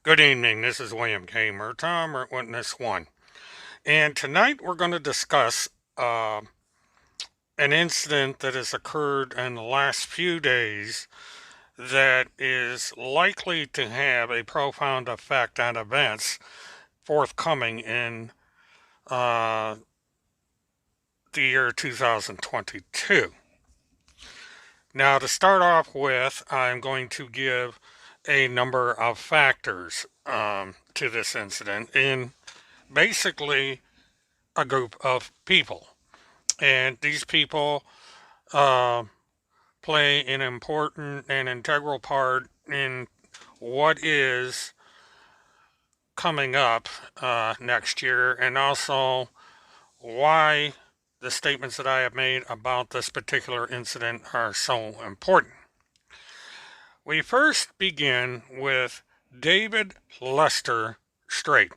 Good evening, this is William K. Murtaugh, I'm Witness 1. And tonight we're going to discuss an incident that has occurred in the last few days that is likely to have a profound effect on events forthcoming in the year 2022. Now, to start off with, I'm going to give a number of factors to this incident in basically a group of people. And these people uh, play an important and integral part in what is coming up next year, and also why the statements that I have made about this particular incident are so important. We first begin with David Lester Straight.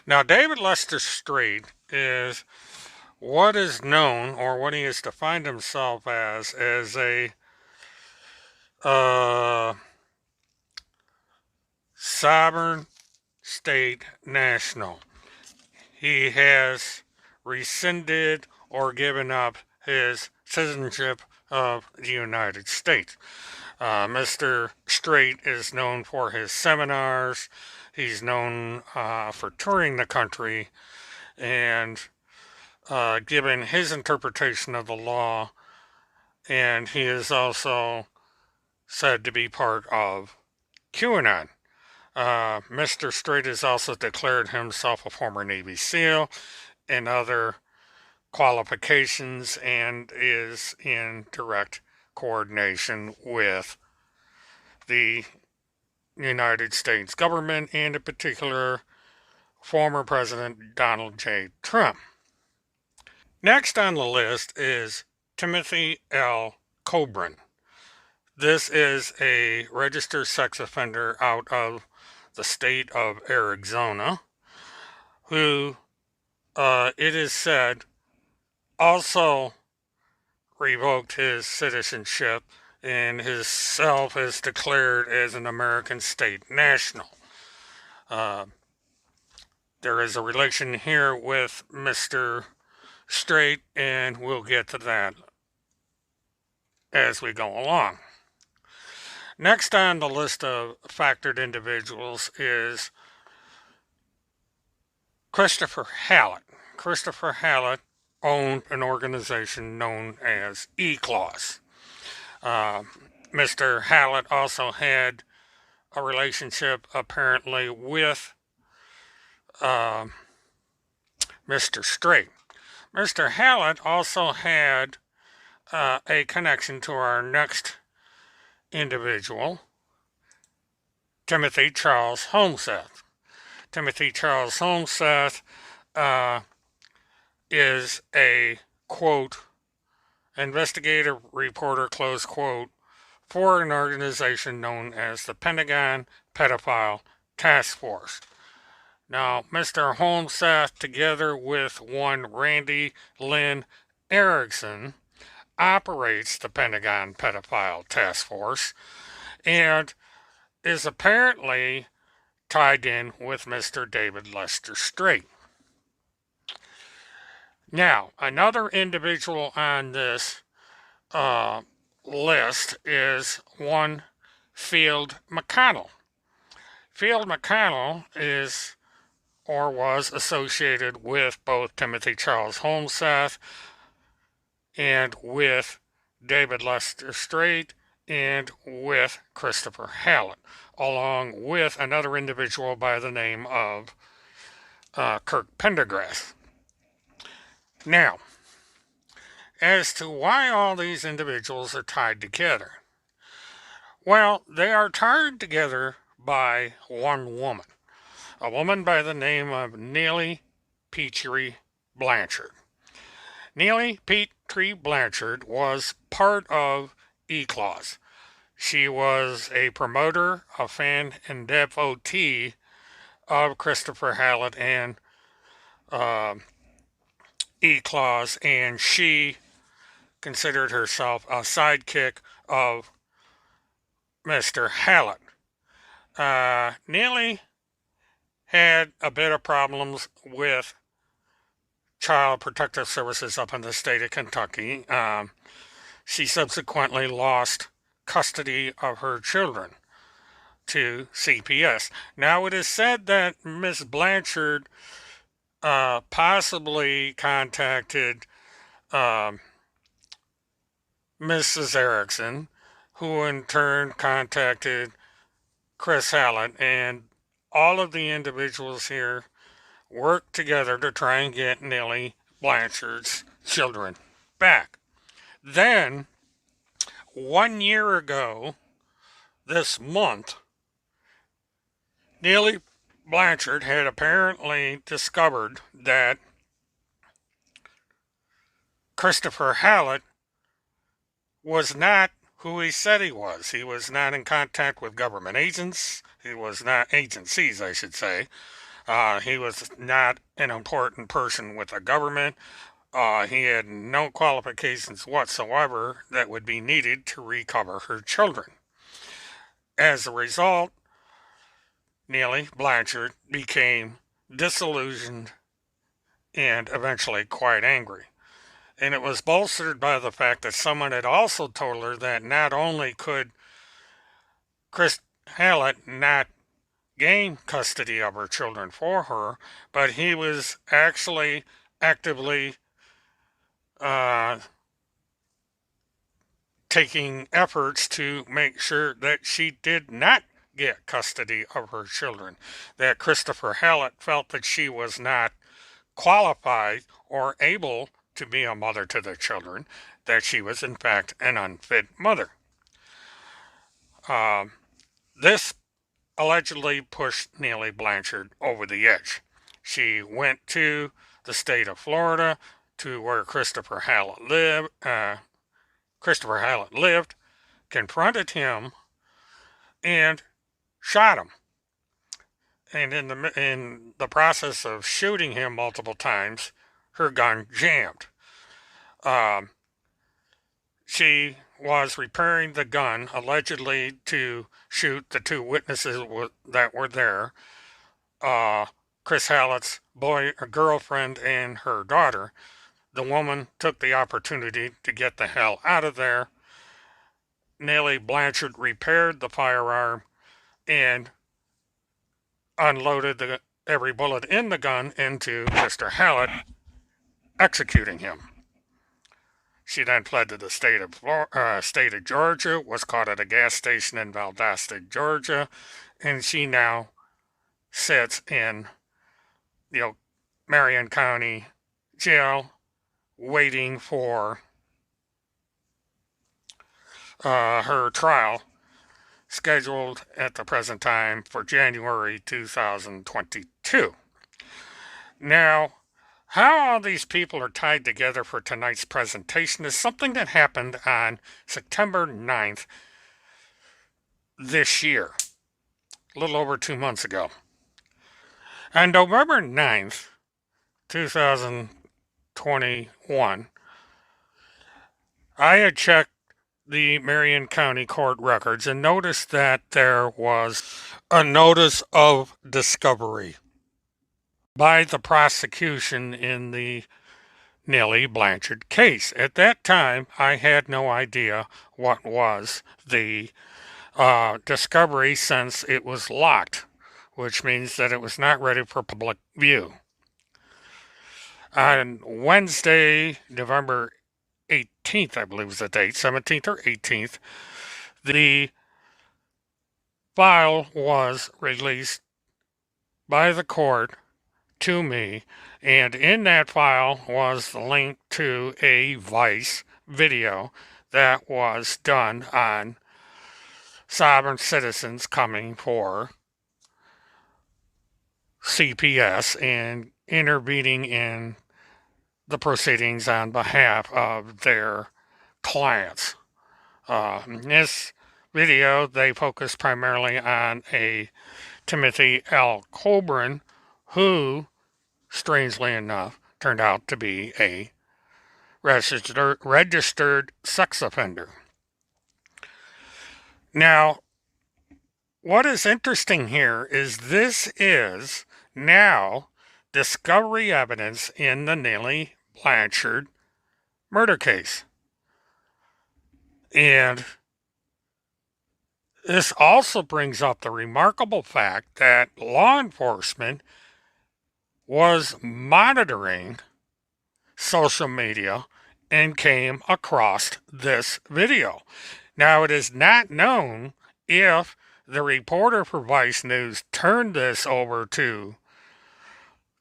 Now, David Lester Straight is what is known, or what he has defined himself as a sovereign state national. He has rescinded or given up his citizenship of the United States. Mr. Straight is known for his seminars. He's known for touring the country and giving his interpretation of the law, and he is also said to be part of QAnon. Mr. Straight has also declared himself a former Navy SEAL and other qualifications, and is in direct coordination with the United States government, and in particular former President Donald J. Trump. Next on the list is Timothy L. Coburn. This is a registered sex offender out of the state of Arizona, who it is said also revoked his citizenship and himself is declared as an American state national. There is a relation here with Mr. Straight, and we'll get to that as we go along. Next on the list of factored individuals is Christopher Hallett. Christopher Hallett owned an organization known as E-Claws. Uh, Mr. Hallett also had a relationship apparently with uh, Mr. Straight. Mr. Hallett also had a connection to our next individual, Timothy Charles Holmseth. Timothy Charles Holmseth uh, is a, quote, investigative reporter, close quote, for an organization known as the Pentagon Pedophile Task Force. Now, Mr. Holmseth, together with one Randy Lynn Erickson, operates the Pentagon Pedophile Task Force and is apparently tied in with Mr. David Lester Straight. Now, another individual on this list is one Field McConnell. Field McConnell is or was associated with both Timothy Charles Holmseth and with David Lester Straight and with Christopher Hallett, along with another individual by the name of Kirk Pendergrass. Now, as to why all these individuals are tied together, well, they are tied together by one woman, a woman by the name of Neely Petrie Blanchard. Neely Petrie Blanchard was part of E-Claws. She was a promoter, a fan, and devotee of Christopher Hallett and E-Claws, and she considered herself a sidekick of Mr. Hallett. Neely had a bit of problems with Child Protective Services up in the state of Kentucky. She subsequently lost custody of her children to CPS. Now, it is said that Miss Blanchard possibly contacted Mrs. Erickson, who in turn contacted Chris Hallett, and all of the individuals here worked together to try and get Neely Blanchard's children back. Then, 1 year ago, this month, Neely Blanchard had apparently discovered that Christopher Hallett was not who he said he was. He was not in contact with government agents. He was not agencies, I should say. He was not an important person with the government. He had no qualifications whatsoever that would be needed to recover her children. As a result, Neely Blanchard became disillusioned and eventually quite angry. And it was bolstered by the fact that someone had also told her that not only could Chris Hallett not gain custody of her children for her, but he was actually actively taking efforts to make sure that she did not get custody of her children, that Christopher Hallett felt that she was not qualified or able to be a mother to the children, that she was in fact an unfit mother. This allegedly pushed Neely Blanchard over the edge. She went to the state of Florida, to where Christopher Hallett lived, confronted him, and shot him. And in the process of shooting him multiple times, her gun jammed. She was repairing the gun, allegedly to shoot the two witnesses that were there, Chris Hallett's girlfriend and her daughter. The woman took the opportunity to get the hell out of there. Neely Blanchard repaired the firearm and unloaded every bullet in the gun into Mr. Hallett, executing him. She then fled to the state of Georgia, was caught at a gas station in Valdosta, Georgia, and she now sits in Marion County Jail waiting for her trial, scheduled at the present time for January 2022. Now, how all these people are tied together for tonight's presentation is something that happened on September 9th this year, a little over 2 months ago. On November 9th, 2021, I had checked the Marion County Court records and noticed that there was a notice of discovery by the prosecution in the Nellie Blanchard case. At that time, I had no idea what was the discovery since it was locked, which means that it was not ready for public view. On Wednesday, November 18th, I believe was the date, 17th or 18th, the file was released by the court to me, and in that file was the link to a Vice video that was done on sovereign citizens coming for CPS and intervening in the proceedings on behalf of their clients. In this video, they focus primarily on a Timothy L. Colburn, who, strangely enough, turned out to be a registered sex offender. Now, what is interesting here is this is now discovery evidence in the Nellie Blanchard murder case. And this also brings up the remarkable fact that law enforcement was monitoring social media and came across this video. Now, it is not known if the reporter for Vice News turned this over to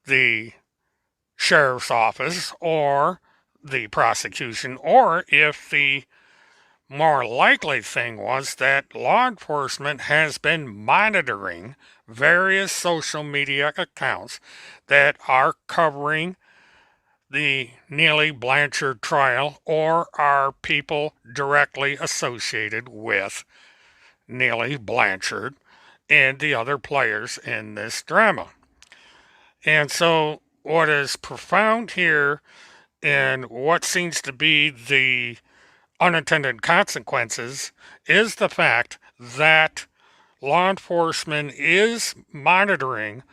the sheriff's office or the prosecution, or if the more likely thing was that law enforcement has been monitoring various social media accounts that are covering the Nellie Blanchard trial or are people directly associated with Nellie Blanchard and the other players in this drama. And so what is profound here and what seems to be the unintended consequences is the fact that law enforcement is monitoring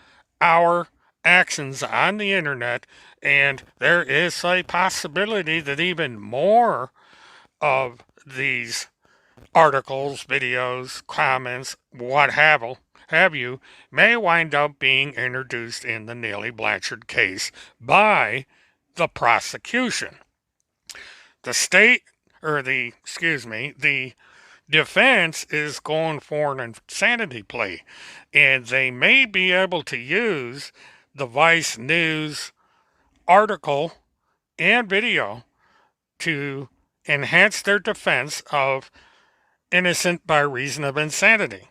our actions on the internet, and there is a possibility that even more of these articles, videos, comments, what have you, may wind up being introduced in the Nellie Blanchard case by the prosecution. The defense is going for an insanity plea, and they may be able to use the Vice News article and video to enhance their defense of innocent by reason of insanity.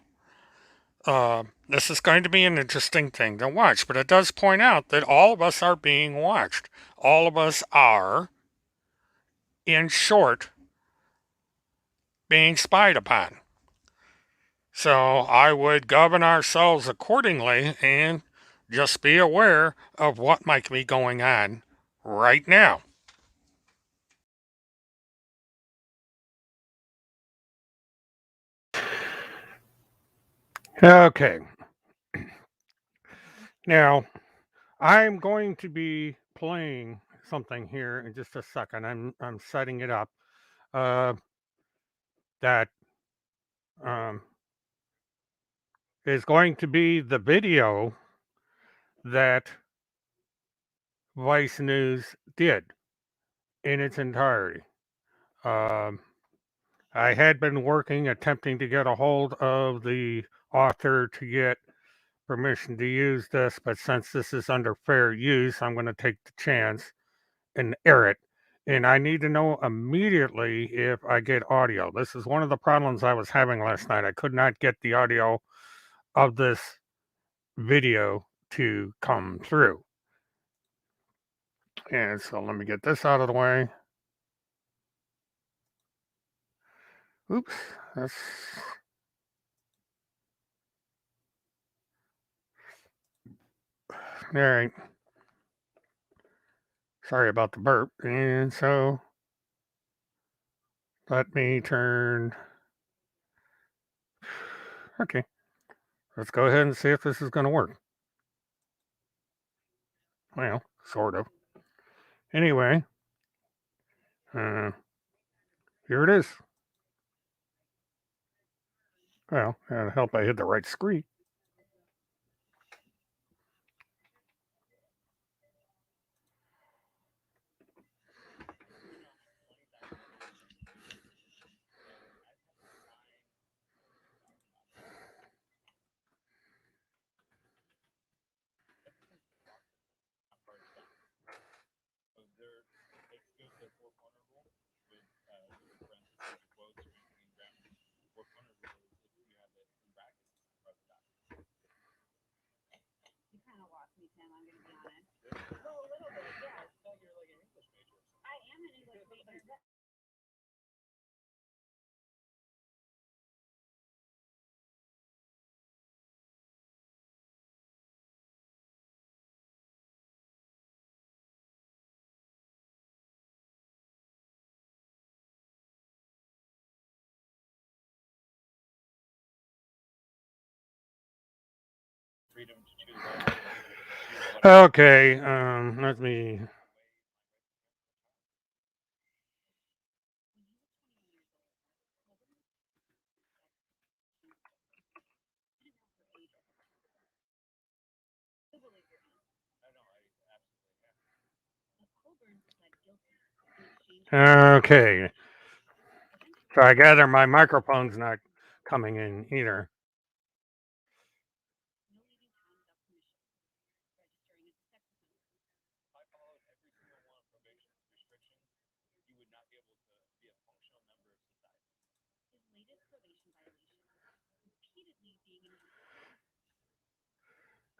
This is going to be an interesting thing to watch, but it does point out that all of us are being watched. All of us are, in short, being spied upon. So I would govern ourselves accordingly and just be aware of what might be going on right now. Okay. Now, I'm going to be playing something here in just a second. I'm setting it up. That is going to be the video that Vice News did in its entirety. Um, I had been working, attempting to get a hold of the author to get permission to use this, but since this is under fair use, I'm going to take the chance and air it. And I need to know immediately if I get audio. This is one of the problems I was having last night. I could not get the audio of this video to come through. And so let me get this out of the way. Oops, that's all right. Sorry about the burp. And so let me turn. Okay, let's go ahead and see if this is going to work. Well, sort of. Anyway, uh, here it is. Well, I hope I hit the right screen. Okay, let me. Okay, so I gather my microphone's not coming in either.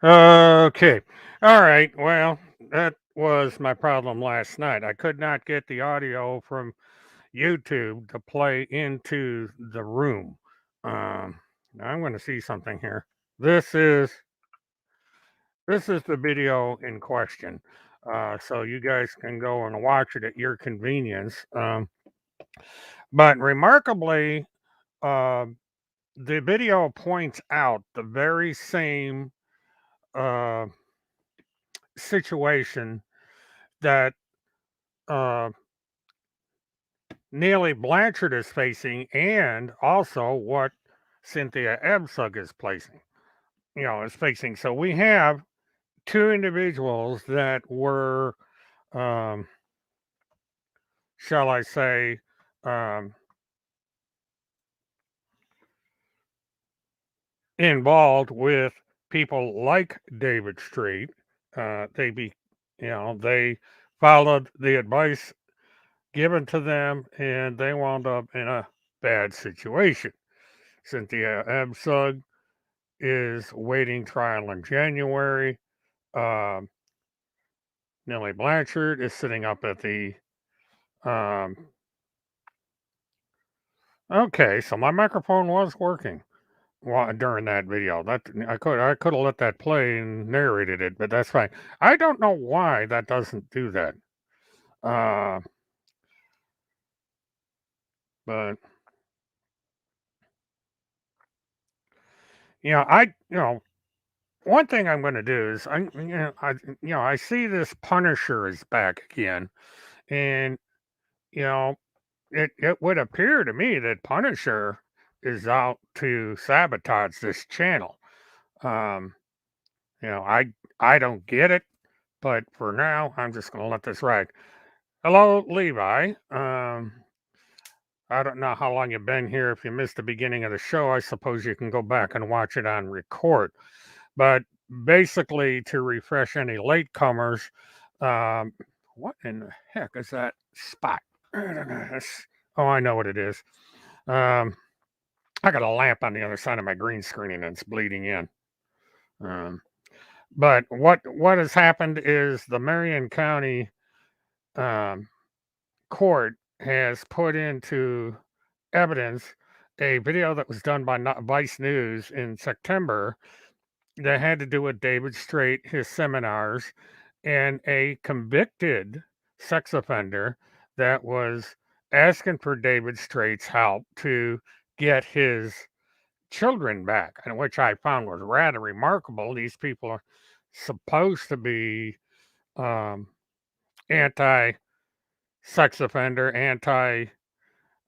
Okay, all right. Well, that was my problem last night. I could not get the audio from YouTube to play into the room. Now I'm going to see something here. This is the video in question. So you guys can go and watch it at your convenience. But remarkably, uh, the video points out the very same uh, situation that uh, Neely Blanchard is facing, and also what Cynthia Ebsug is facing. So we have two individuals that were, um, shall I say, um, involved with people like David Street. They followed the advice given to them, and they wound up in a bad situation. Cynthia Ebsug is waiting trial in January. Um, Nellie Blanchard is sitting up at the. Um, okay, so my microphone was working during that video. That I could have let that play and narrated it, but that's fine. I don't know why that doesn't do that. Uh, but I one thing I'm going to do is I see this Punisher is back again, and you know it would appear to me that Punisher is out to sabotage this channel. Um, I I don't get it, but for now, I'm just going to let this ride. Hello, Levi. I don't know how long you've been here. If you missed the beginning of the show, I suppose you can go back and watch it on record. But basically, to refresh any latecomers, um, what in the heck is that spot? Oh, I know what it is. Um, I got a lamp on the other side of my green screen and it's bleeding in. Um, but what has happened is the Marion County um, court has put into evidence a video that was done by Vice News in September that had to do with David Straight, his seminars, and a convicted sex offender that was asking for David Straight's help to get his children back, and which I found was rather remarkable. These people are supposed to be um, anti sex offender, anti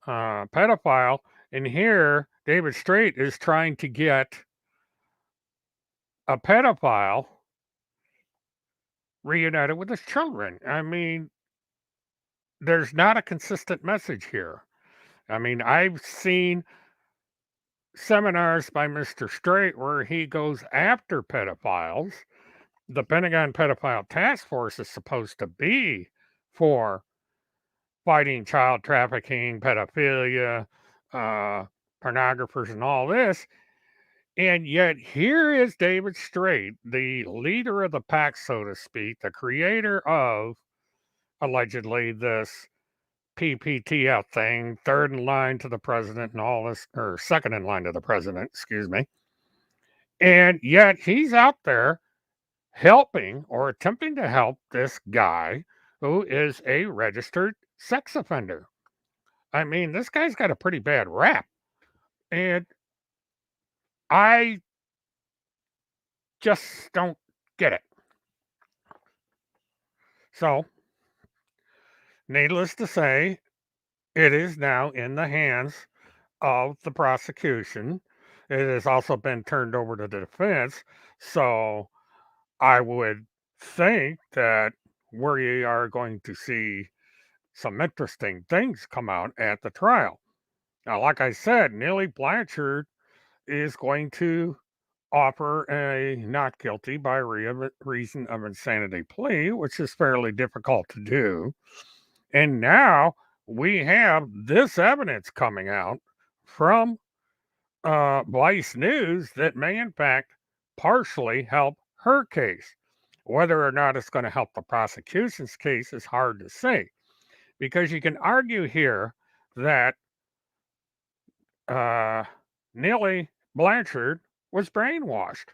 pedophile, and here David Straight is trying to get a pedophile reunited with his children. I mean, there's not a consistent message here. I mean, I've seen seminars by Mr. Straight where he goes after pedophiles. The Pentagon Pedophile Task Force is supposed to be for fighting child trafficking, pedophilia, uh, pornographers, and all this. And yet, here is David Straight, the leader of the pack, so to speak, the creator of allegedly this PPTF thing, third in line to the president, and all this, or second in line to the president, excuse me. And yet, he's out there helping or attempting to help this guy who is a registered sex offender. I mean, this guy's got a pretty bad rap. And I just don't get it. So, needless to say, it is now in the hands of the prosecution. It has also been turned over to the defense. So, I would think that we are going to see some interesting things come out at the trial. Now, like I said, Neely Blanchard is going to offer a not guilty by reason of insanity plea, which is fairly difficult to do. And now we have this evidence coming out from Vice News that may, in fact, partially help her case. Whether or not it's going to help the prosecution's case is hard to say, because you can argue here that Neely Blanchard was brainwashed,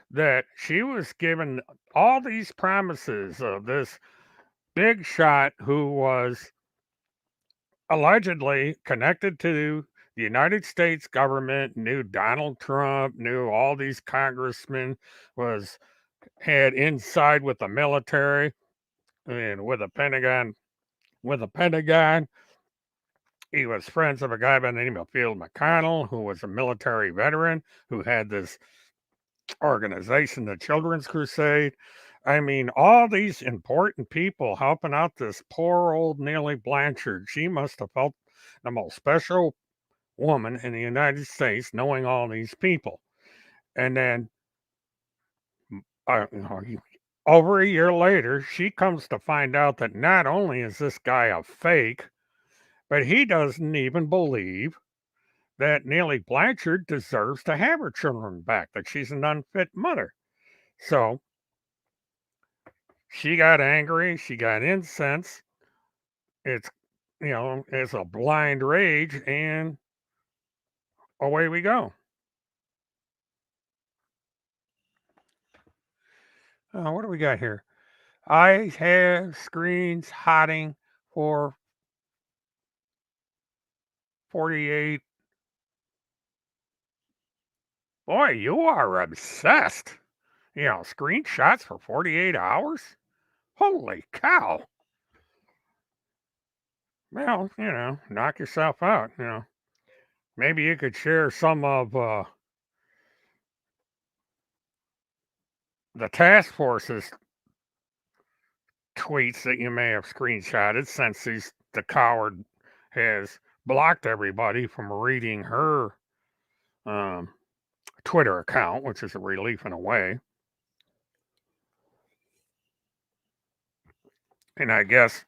that she was given all these promises of this big shot who was allegedly connected to the United States government, knew Donald Trump, knew all these congressmen, was had inside with the military and with the Pentagon. With the Pentagon, he was friends of a guy by the name of Field McConnell, who was a military veteran who had this organization, the Children's Crusade. I mean, all these important people helping out this poor old Neely Blanchard. She must have felt the most special woman in the United States knowing all these people. And then you know, over a year later, she comes to find out that not only is this guy a fake, but he doesn't even believe that Neely Blanchard deserves to have her children back, that she's an unfit mother. So she got angry, she got incensed. It's, it's a blind rage, and away we go. What do we got here? I have screens hotting for 48. Boy, you are obsessed. Screenshots for 48 hours? Holy cow. Well, knock yourself out. Maybe you could share some of the task force's tweets that you may have screenshotted, since the coward has blocked everybody from reading her um, Twitter account, which is a relief in a way. And I guess,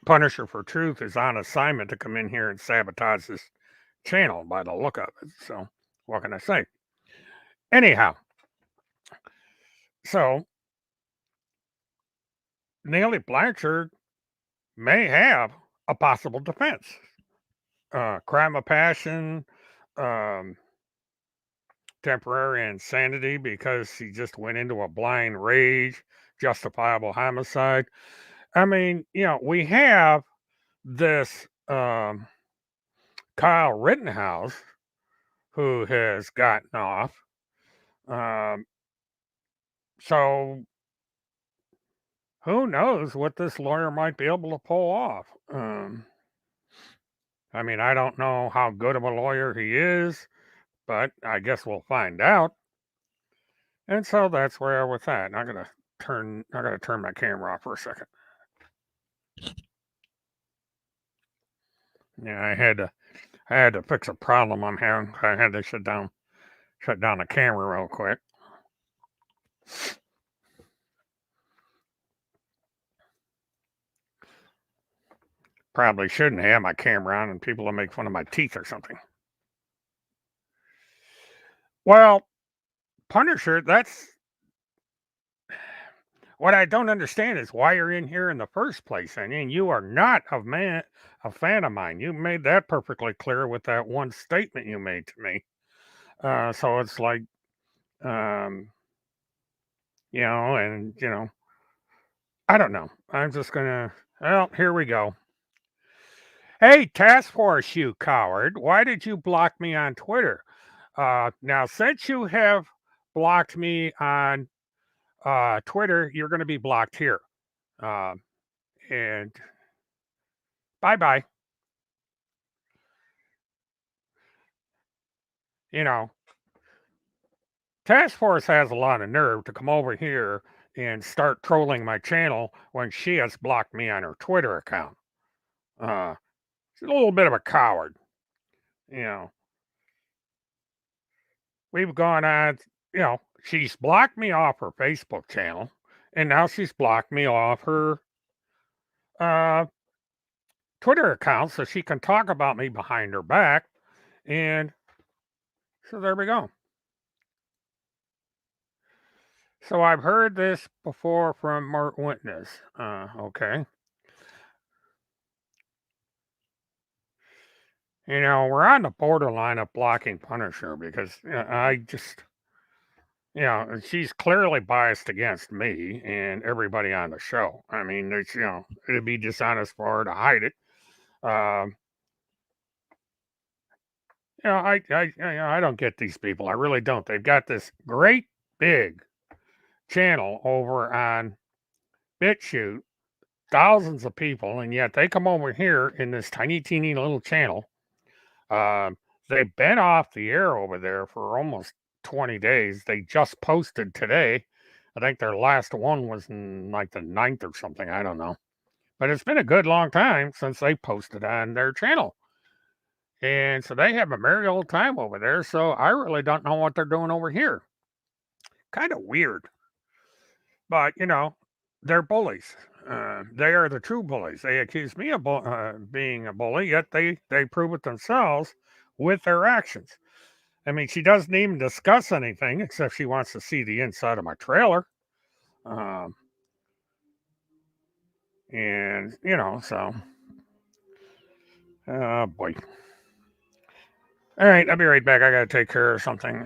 Punisher for Truth is on assignment to come in here and sabotage this channel by the look of it. So, what can I say? Anyhow, so Neely Blanchard may have a possible defense. Crime of passion, um, temporary insanity because she just went into a blind rage, justifiable homicide. I mean, we have this Kyle Rittenhouse who has gotten off. Um, so who knows what this lawyer might be able to pull off? I mean, I don't know how good of a lawyer he is, but I guess we'll find out. And so that's where I'm with that. And I gotta turn my camera off for a second. Yeah, I had to fix a problem I'm having. I had to shut down the camera real quick. Probably shouldn't have my camera on and people will make fun of my teeth or something. Well, Punisher, that's what I don't understand is why you're in here in the first place. I mean, you are not a fan of mine. You made that perfectly clear with that one statement you made to me. So it's like, um, I don't know. I'm just gonna. Well, here we go. Hey, Task Force, you coward! Why did you block me on Twitter? Now, since you have blocked me on Twitter, you're going to be blocked here. Um, and bye bye. You know, Task Force has a lot of nerve to come over here and start trolling my channel when she has blocked me on her Twitter account. Uh, she's a little bit of a coward. You know, we've gone on, she's blocked me off her Facebook channel, and now she's blocked me off her uh, Twitter account so she can talk about me behind her back. And so there we go. So I've heard this before from Mark Witness. Okay. We're on the borderline of blocking Punisher because I just, she's clearly biased against me and everybody on the show. I mean, it'd be dishonest for her to hide it. Um, I don't get these people. I really don't. They've got this great big channel over on BitChute, thousands of people, and yet they come over here in this tiny, teeny little channel. They've been off the air over there for almost 20 days. They just posted today. I think their last one was in like the 9th or something. I don't know. But it's been a good long time since they posted on their channel. And so they have a merry old time over there. So I really don't know what they're doing over here. Kind of weird. But, they're bullies. They are the true bullies. They accuse me of being a bully, yet they prove it themselves with their actions. I mean, she doesn't even discuss anything except she wants to see the inside of my trailer. Um, and, so, oh boy. All right, I'll be right back. I got to take care of something.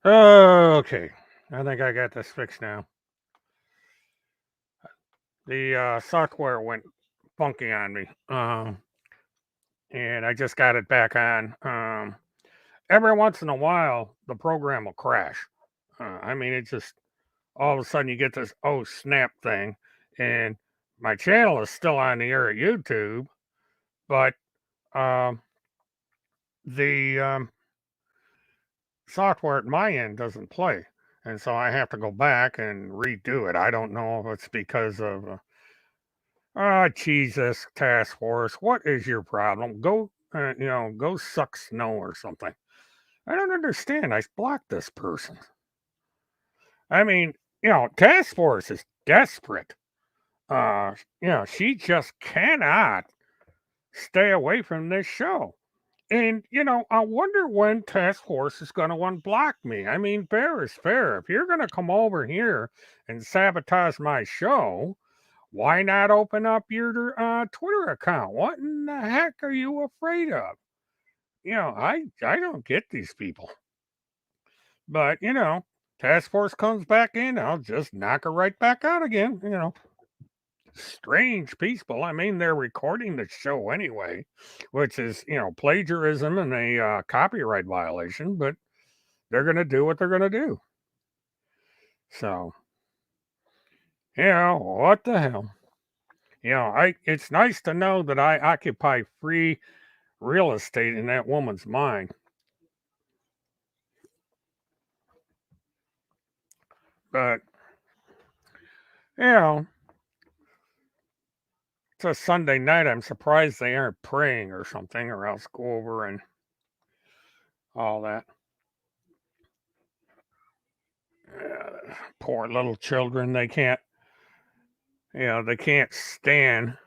Okay, I think I got this fixed now. The software went funky on me, and I just got it back on. Every once in a while, the program will crash. I mean, it just all of a sudden you get this oh snap thing, and my channel is still on the air at YouTube, but um, the software at my end doesn't play. And so I have to go back and redo it. I don't know if it's because of, Jesus, task force. What is your problem? Go, go suck snow or something. I don't understand. I blocked this person. I mean, task force is desperate. She just cannot stay away from this show. And, I wonder when Task Force is going to unblock me. I mean, fair is fair. If you're going to come over here and sabotage my show, why not open up your Twitter account? What in the heck are you afraid of? I don't get these people. But, Task Force comes back in, I'll just knock her right back out again. Strange people. I mean, they're recording the show anyway, which is, plagiarism and a copyright violation, but they're going to do what they're going to do. So, what the hell? It's nice to know that I occupy free real estate in that woman's mind. But, you know, it's a Sunday night. I'm surprised they aren't praying or something, or else go over and all that. Poor little children. They can't stand.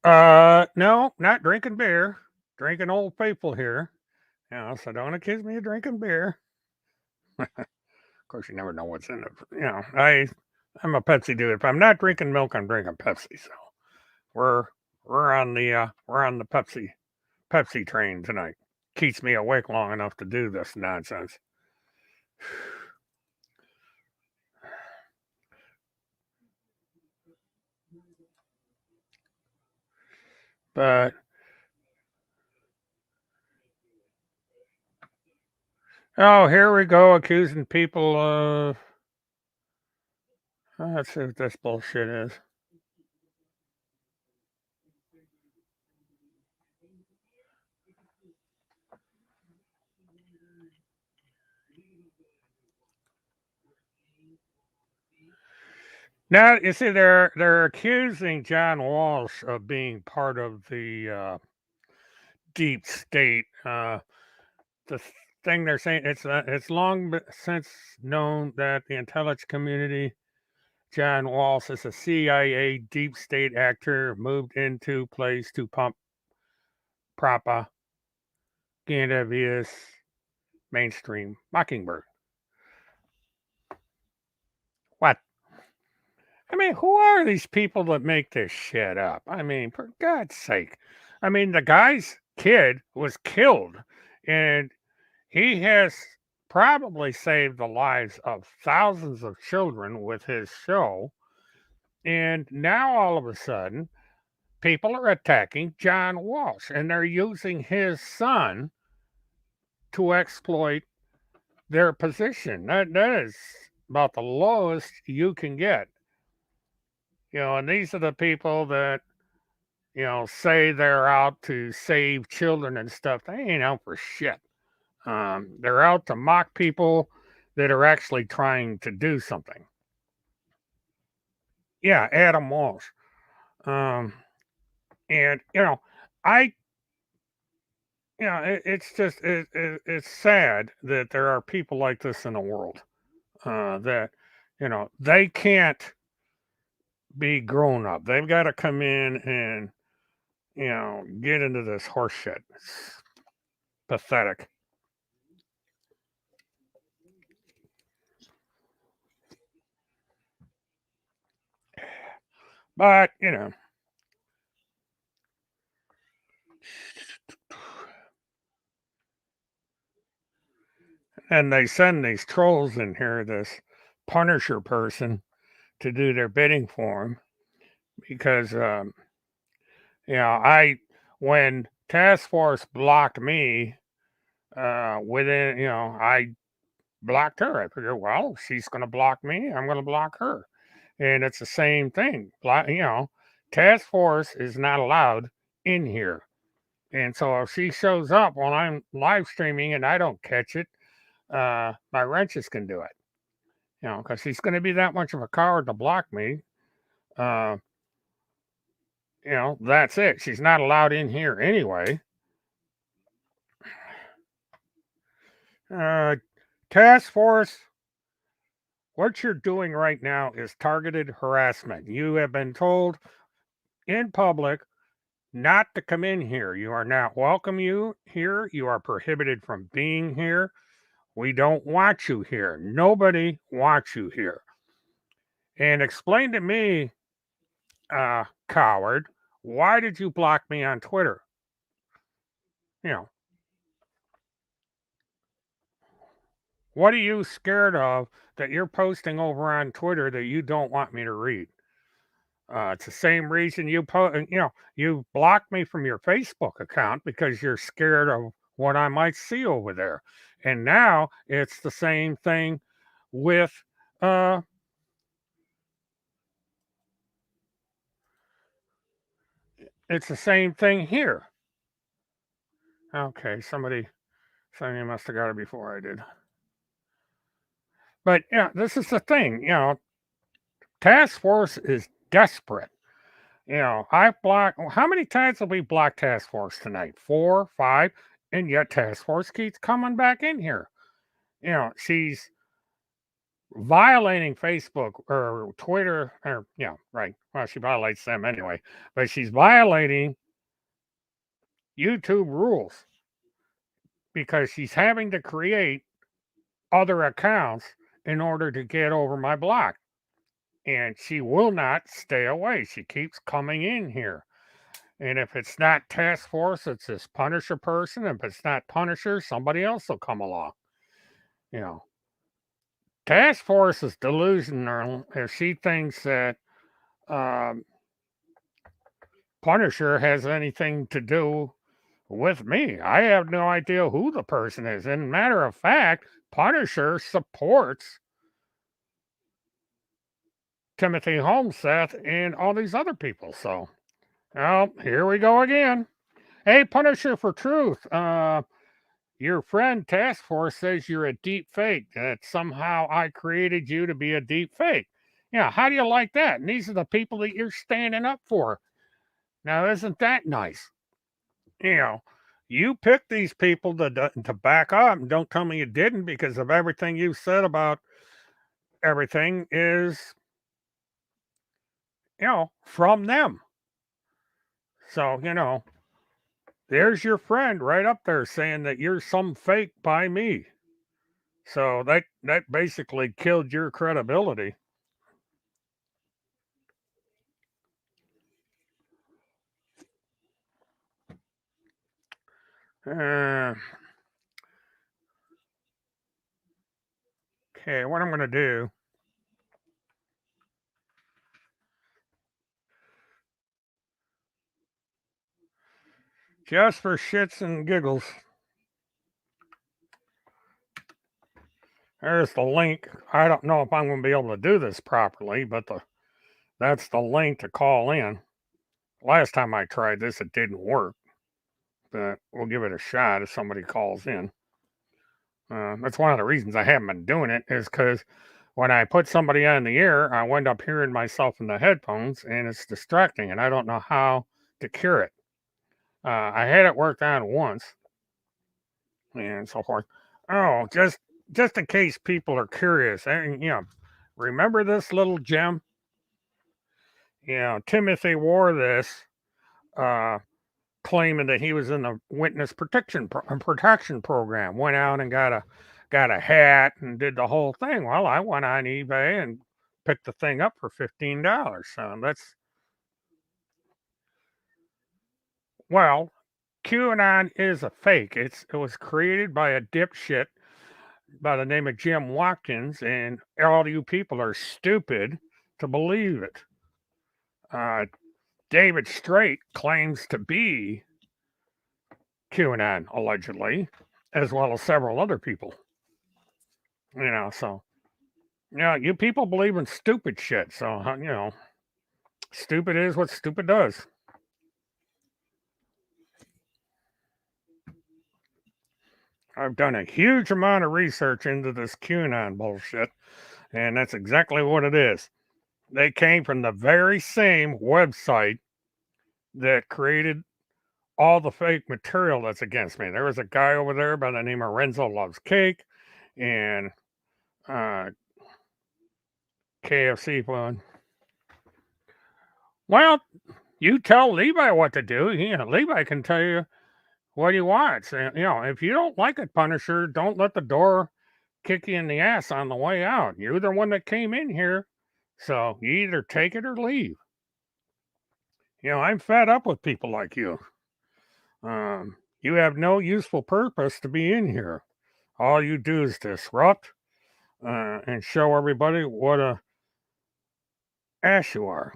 No, not drinking beer. Drinking Old Faithful here. So don't accuse me of drinking beer. Of course, you never know what's in it. I'm a Pepsi dude. If I'm not drinking milk, I'm drinking Pepsi. So we're we're on the Pepsi train tonight. Keeps me awake long enough to do this nonsense. But here we go, accusing people of. Let's see what this bullshit is. Now you see they're accusing John Walsh of being part of the deep state. The thing they're saying it's long since known that the intelligence community, John Walsh is a CIA deep state actor moved into place to pump propaganda via mainstream Mockingbird. What? I mean, who are these people that make this shit up? I mean, for God's sake. I mean, the guy's kid was killed, and he has probably saved the lives of thousands of children with his show. And now all of a sudden, people are attacking John Walsh and they're using his son to exploit their position. That is about the lowest you can get. And these are the people that, say they're out to save children and stuff. They ain't out for shit. They're out to mock people that are actually trying to do something. Yeah, Adam Walsh. And I, it's just it's sad that there are people like this in the world that they can't be grown up. They've got to come in and get into this horse shit. It's pathetic. But And they send these trolls in here, this Punisher person, to do their bidding for him because, I when Task Force blocked me, I blocked her. I figured, well, she's going to block me. I'm going to block her. And it's the same thing. Task Force is not allowed in here. And so if she shows up while I'm live streaming and I don't catch it, my wrenches can do it. Because she's going to be that much of a coward to block me. Uh, that's it. She's not allowed in here anyway. Uh, Task Force, what you're doing right now is targeted harassment. You have been told in public not to come in here. You are not welcome you here. You are prohibited from being here. We don't want you here. Nobody wants you here. And explain to me, coward, why did you block me on Twitter? You know, what are you scared of that you're posting over on Twitter that you don't want me to read? It's the same reason you blocked me from your Facebook account because you're scared of what I might see over there. And now it's the same thing with uh it's the same thing here. Okay, somebody must have got it before I did. But yeah, this is the thing, Task Force is desperate. I've blocked. How many times have we blocked Task Force tonight? 4, 5, and yet Task Force keeps coming back in here. She's violating Facebook or Twitter, or right. Well, she violates them anyway, but she's violating YouTube rules because she's having to create other accounts in order to get over my block. And she will not stay away. She keeps coming in here. And if it's not Task Force, it's this Punisher person. If it's not Punisher, somebody else will come along. You know, Task Force is delusional if she thinks that um, Punisher has anything to do with me. I have no idea who the person is. And matter of fact, Punisher supports Timothy Holmseth and all these other people. So, well, here we go again. Hey, Punisher for Truth. Your friend Task Force says you're a deep fake, that somehow I created you to be a deep fake. Yeah, how do you like that? And these are the people that you're standing up for. Now, isn't that nice? You know, you picked these people to back up, and don't tell me you didn't because of everything you said about everything is, from them. So, there's your friend right up there saying that you're some fake by me. So that basically killed your credibility. Uh, okay, what I'm going to do, just for shits and giggles, there's the link. I don't know if I'm going to be able to do this properly, but that's the link to call in. Last time I tried this, it didn't work, but we'll give it a shot if somebody calls in. That's one of the reasons I haven't been doing it is because when I put somebody on the air, I wind up hearing myself in the headphones, and it's distracting, and I don't know how to cure it. I had it worked on once, and so forth. Oh, just in case people are curious, and remember this little gem? Timothy wore this, uh, claiming that he was in the witness protection program. Went out and got a hat and did the whole thing. Well, I went on eBay and picked the thing up for $15. So that's well, QAnon is a fake. It was created by a dipshit by the name of Jim Watkins, and all you people are stupid to believe it. Uh, David Straight claims to be QAnon, allegedly, as well as several other people. So, you people believe in stupid shit. So, stupid is what stupid does. I've done a huge amount of research into this QAnon bullshit, and that's exactly what it is. They came from the very same website that created all the fake material that's against me. There was a guy over there by the name of Renzo Loves Cake and uh, KFC one. Well, you tell Levi what to do. Levi can tell you what he wants. And, if you don't like it, Punisher, don't let the door kick you in the ass on the way out. You're the one that came in here. So you either take it or leave. I'm fed up with people like you. You have no useful purpose to be in here. All you do is disrupt and show everybody what a ass you are.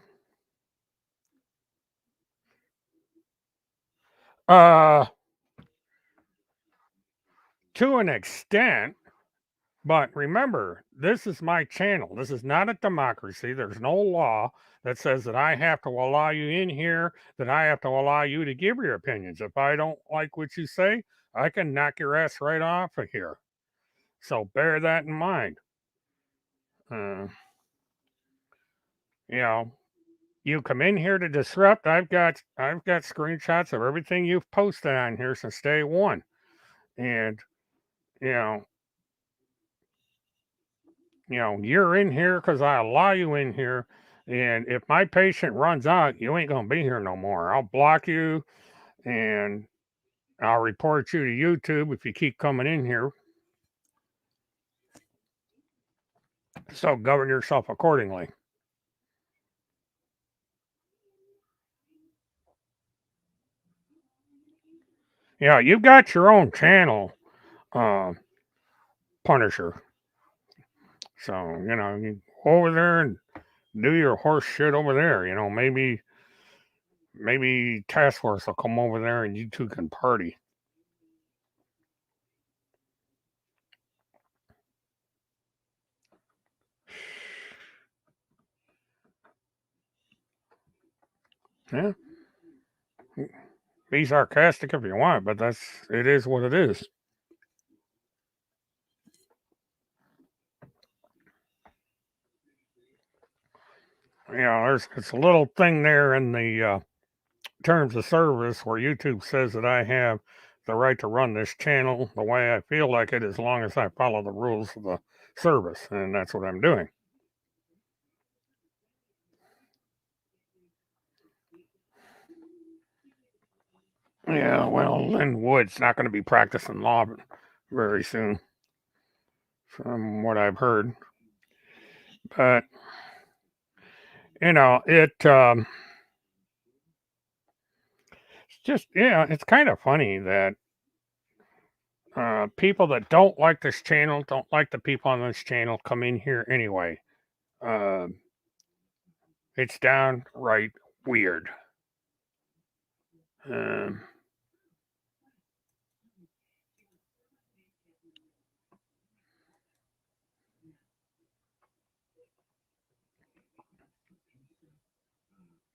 Uh, to an extent, but remember, this is my channel. This is not a democracy. There's no law that says that I have to allow you in here, that I have to allow you to give your opinions. If I don't like what you say, I can knock your ass right off of here. So bear that in mind. Uh, you know, you come in here to disrupt. I've got screenshots of everything you've posted on here since day one. And you know, you're in here because I allow you in here. And if my patient runs out, you ain't gonna be here no more. I'll block you and I'll report you to YouTube if you keep coming in here. So govern yourself accordingly. Yeah, you've got your own channel, uh, Punisher. So, you go over there and do your horse shit over there. Maybe Task Force will come over there and you two can party. Yeah, be sarcastic if you want, but it is what it is. It's a little thing there in the terms of service where YouTube says that I have the right to run this channel the way I feel like it as long as I follow the rules of the service, and that's what I'm doing. Yeah, well, Lynn Wood's not going to be practicing law very soon, from what I've heard. But, it's kind of funny that people that don't like this channel, don't like the people on this channel, come in here anyway. Uh, it's downright weird. Um,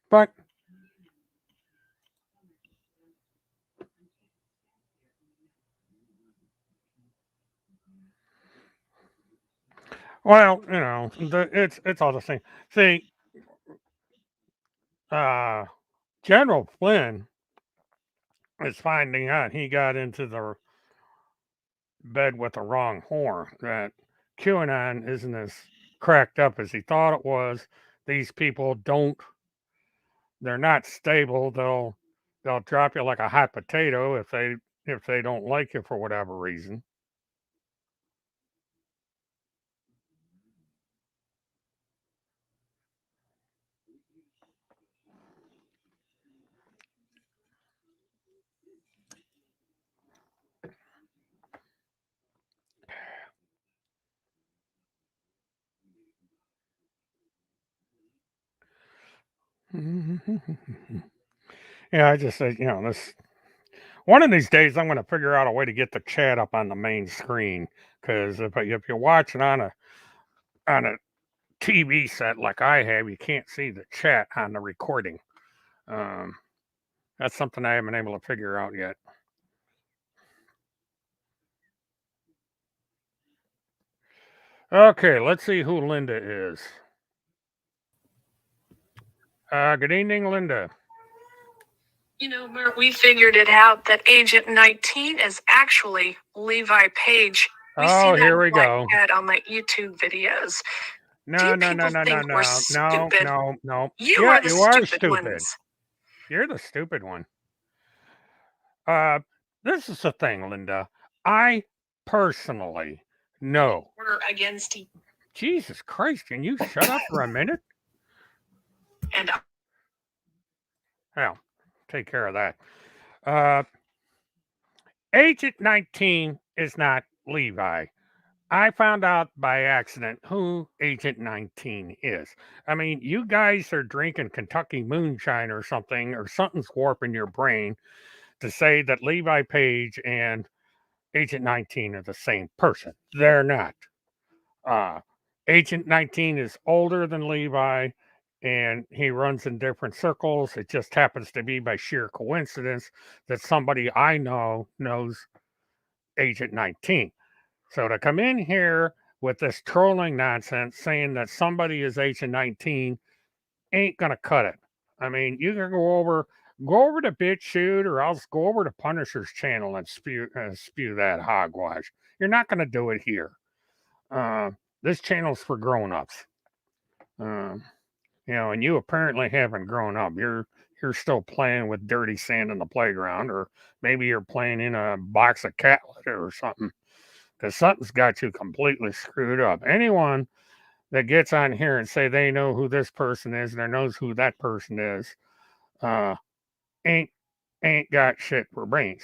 but well, it's all the same. See, uh, General Flynn is finding out he got into the bed with the wrong whore. That QAnon isn't as cracked up as he thought it was. These people don't. They're not stable. They'll drop you like a hot potato if they don't like you for whatever reason. Yeah, I just said, this one of these days I'm going to figure out a way to get the chat up on the main screen because if you're watching on a TV set like I have, you can't see the chat on the recording. Um, that's something I haven't been able to figure out yet. Okay, let's see who Linda is. Good evening, Linda. Mert, we figured it out that Agent 19 is actually Levi Page. We see Oh, that here we black go. cat on my YouTube videos. Do No, you no, no, people no, no, think we're no, no, stupid? no. You Yeah, are the you are stupid stupid. ones. You're the stupid one. Uh, this is the thing, Linda. I personally know. We're against each Jesus Christ, can you shut up for a minute? and Hell, take care of that. Uh, Agent 19 is not Levi. I found out by accident who Agent 19 is. I mean, you guys are drinking Kentucky moonshine or something's warping your brain to say that Levi Page and Agent 19 are the same person. They're not. Uh, Agent 19 is older than Levi and he runs in different circles. It just happens to be by sheer coincidence that somebody I know knows Agent 19. So to come in here with this trolling nonsense saying that somebody is Agent 19 ain't gonna cut it. I mean, you can go over to BitChute or else go over to Punisher's channel and spew that hogwash. You're not gonna do it here. Uh, this channel's for grown-ups. Um, and you apparently haven't grown up. You're still playing with dirty sand in the playground, or maybe you're playing in a box of cat litter or something. Because something's got you completely screwed up. Anyone that gets on here and say they know who this person is and they knows who that person is, uh, ain't ain't got shit for brains.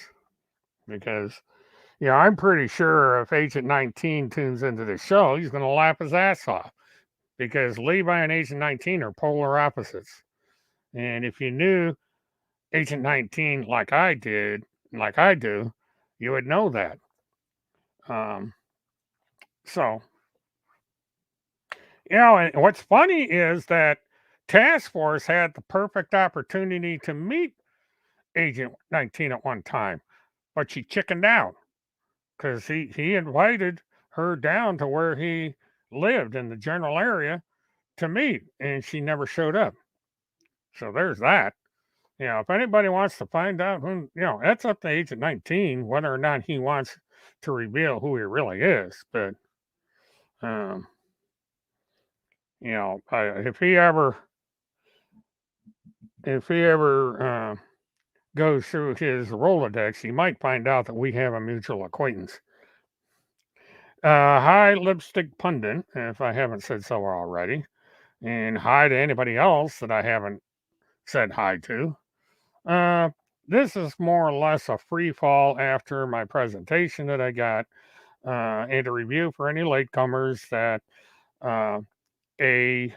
Because I'm pretty sure if Agent 19 tunes into the show, he's going to laugh his ass off. Because Levi and Agent 19 are polar opposites. And if you knew Agent 19 like I did, like I do, you would know that. Um, so, and what's funny is that Task Force had the perfect opportunity to meet Agent 19 at one time, but she chickened out because he invited her down to where he lived in the general area to meet, and she never showed up. So there's that. If anybody wants to find out who, that's up to Agent 19 whether or not he wants to reveal who he really is. But, um, if he ever goes through his Rolodex, he might find out that we have a mutual acquaintance. Hi, Lipstick Pundit, if I haven't said so already. And hi to anybody else that I haven't said hi to. This is more or less a free fall after my presentation that I got, and a review for any latecomers that a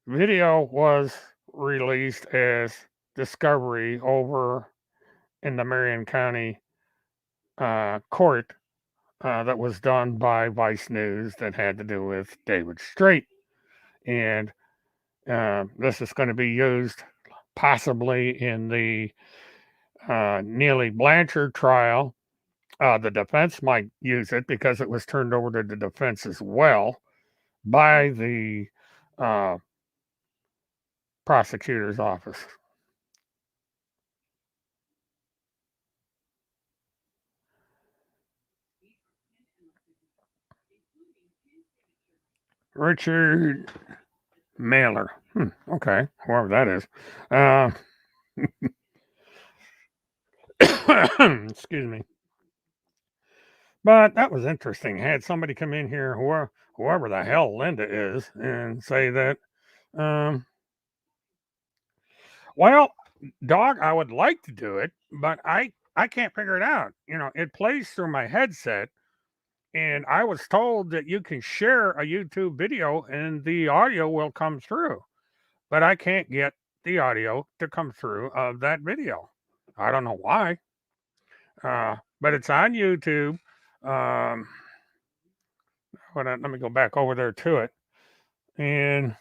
video was released as discovery over in the Marion County court that was done by Vice News that had to do with David Strait. And this is going to be used possibly in the Neely Blanchard trial. The defense might use it because it was turned over to the defense as well by the prosecutor's office. Richard Mailer. Okay, whoever that is. Excuse me. But that was interesting. I had somebody come in here, whoever the hell Linda is, and say that, well, dog, I would like to do it, but I can't figure it out. It plays through my headset, and I was told that you can share a YouTube video and the audio will come through. but I can't get the audio to come through of that video. I don't know why, but it's on YouTube. Um, let me go back over there to it, and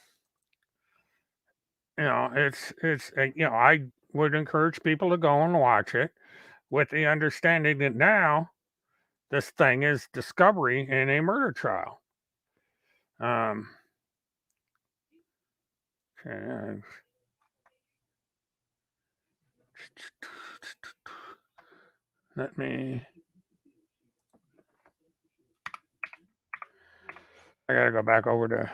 I would encourage people to go and watch it with the understanding that now this thing is discovery in a murder trial. Um, okay, let me. I gotta go back over to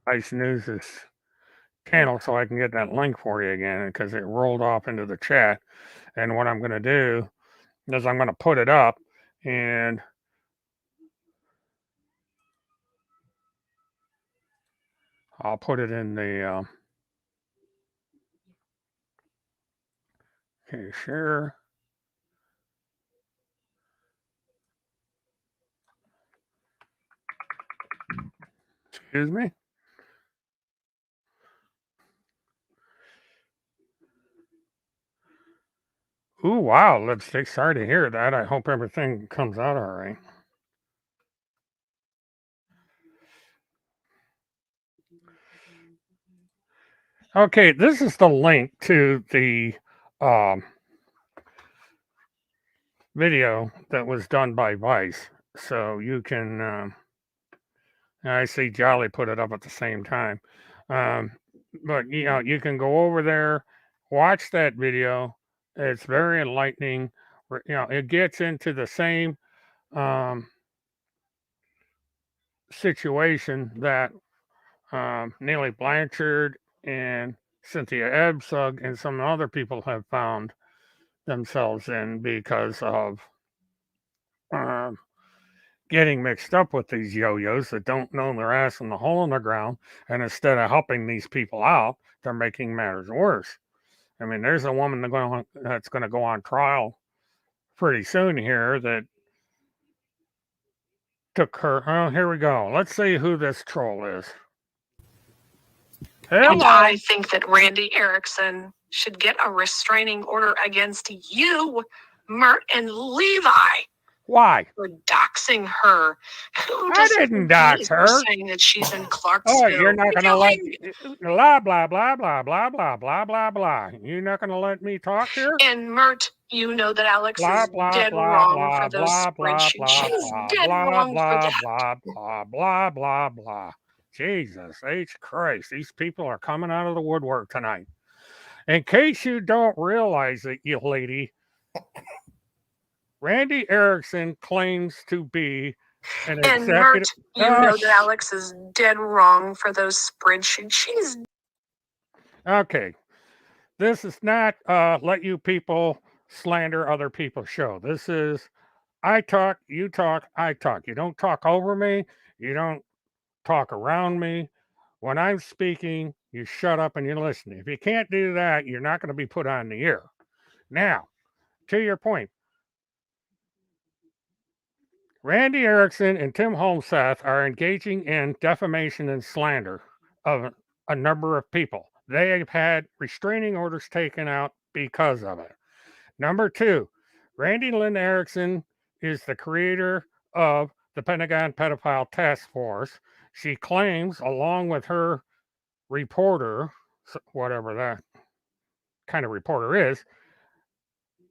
Ice News's channel so I can get that link for you again because it rolled off into the chat. And what I'm going to do is I'm going to put it up and I'll put it in the okay, share. Excuse me. Ooh, wow, lipstick. Sorry to hear that. I hope everything comes out all right. Okay, this is the link to the video that was done by Vice. So you can, I see Jolly put it up at the same time. But you can go over there, watch that video. It's very enlightening. It gets into the same situation that Neely Blanchard and Cynthia Ebsug and some other people have found themselves in because of getting mixed up with these yo-yos that don't know their ass in the hole in the ground, and instead of helping these people out, they're making matters worse. I mean, there's a woman that's going to go on trial pretty soon here that took her. Oh, here we go. Let's see who this troll is. And Hello. I think that Randy Erickson should get a restraining order against you, Mert and Levi, Why? for doxing her. I didn't dox her. Saying that she's in Clarksville. Oh, you're not going to let blah blah blah blah blah blah blah blah blah. You're not going to let me talk here. And Mert, you know that Alex blah is blah dead blah wrong blah for those blah blah spreadsheets. blah She's blah dead blah wrong blah for that. blah blah blah blah blah Jesus H Christ, these people are coming out of the woodwork tonight. In case you don't realize it, you lady, Randy Erickson claims to be an And executive. Mert, you know that Alex is dead wrong for those spreadsheets. She's okay. This is not let you people slander other people's show. This is I talk, you talk, I talk. You don't talk over me. You don't talk around me. When I'm speaking, you shut up and you listen. If you can't do that, you're not going to be put on the air. Now, to your point, Randy Erickson and Tim Holmseth are engaging in defamation and slander of a number of people. They have had restraining orders taken out because of it. Number two, Randy Lynn Erickson is the creator of the Pentagon Pedophile Task Force. She claims, along with her reporter, whatever that kind of reporter is,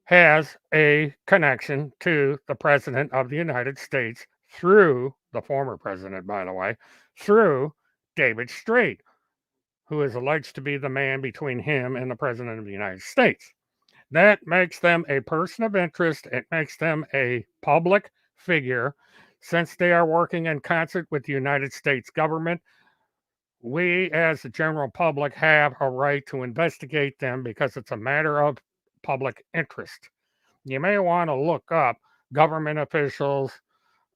has a connection to the President of the United States through the former president, by the way, through David Straight, who is alleged to be the man between him and the President of the United States. That makes them a person of interest. It makes them a public figure. Since they are working in concert with the United States government, we as the general public have a right to investigate them because it's a matter of public interest. You may want to look up government officials,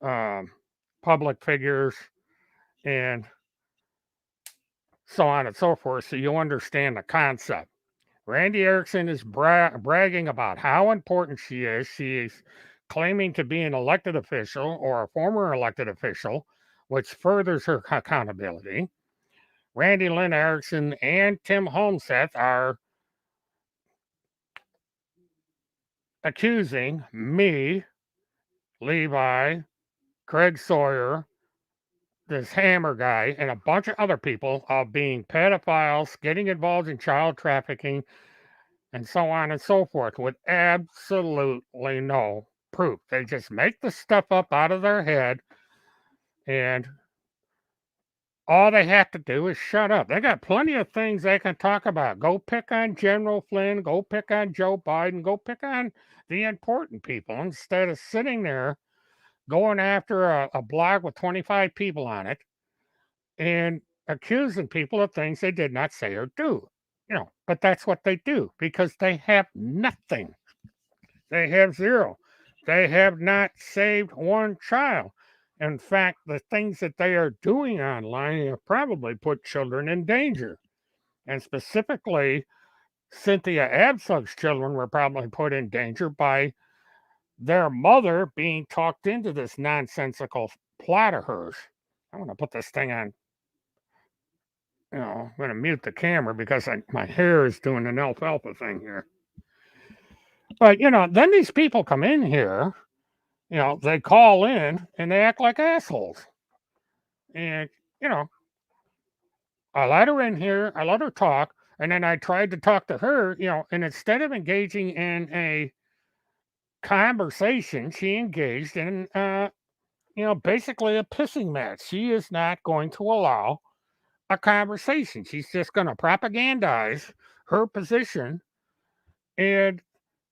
public figures, and so on and so forth so you understand the concept. Randy Erickson is bragging about how important she is. She is claiming to be an elected official or a former elected official which furthers her accountability. Randy Lynn Erickson and Tim Holmseth are accusing me, Levi, Craig Sawyer, this Hammer guy, and a bunch of other people of being pedophiles, getting involved in child trafficking, and so on and so forth, with absolutely no proof. They just make the stuff up out of their head, and all they have to do is shut up. They got plenty of things they can talk about. Go pick on General Flynn, go pick on Joe Biden, go pick on the important people instead of sitting there going after a blog with 25 people on it and accusing people of things they did not say or do. But that's what they do because they have nothing. They have zero. They have not saved one child. In fact, the things that they are doing online have probably put children in danger. And specifically, Cynthia Absug's children were probably put in danger by their mother being talked into this nonsensical plot of hers. I'm going to put this thing on. I'm going to mute the camera because my hair is doing an alfalfa thing here. But, then these people come in here, they call in and they act like assholes. And, I let her in here, I let her talk, and then I tried to talk to her, and instead of engaging in a conversation, she engaged in, basically a pissing match. She is not going to allow a conversation. She's just going to propagandize her position and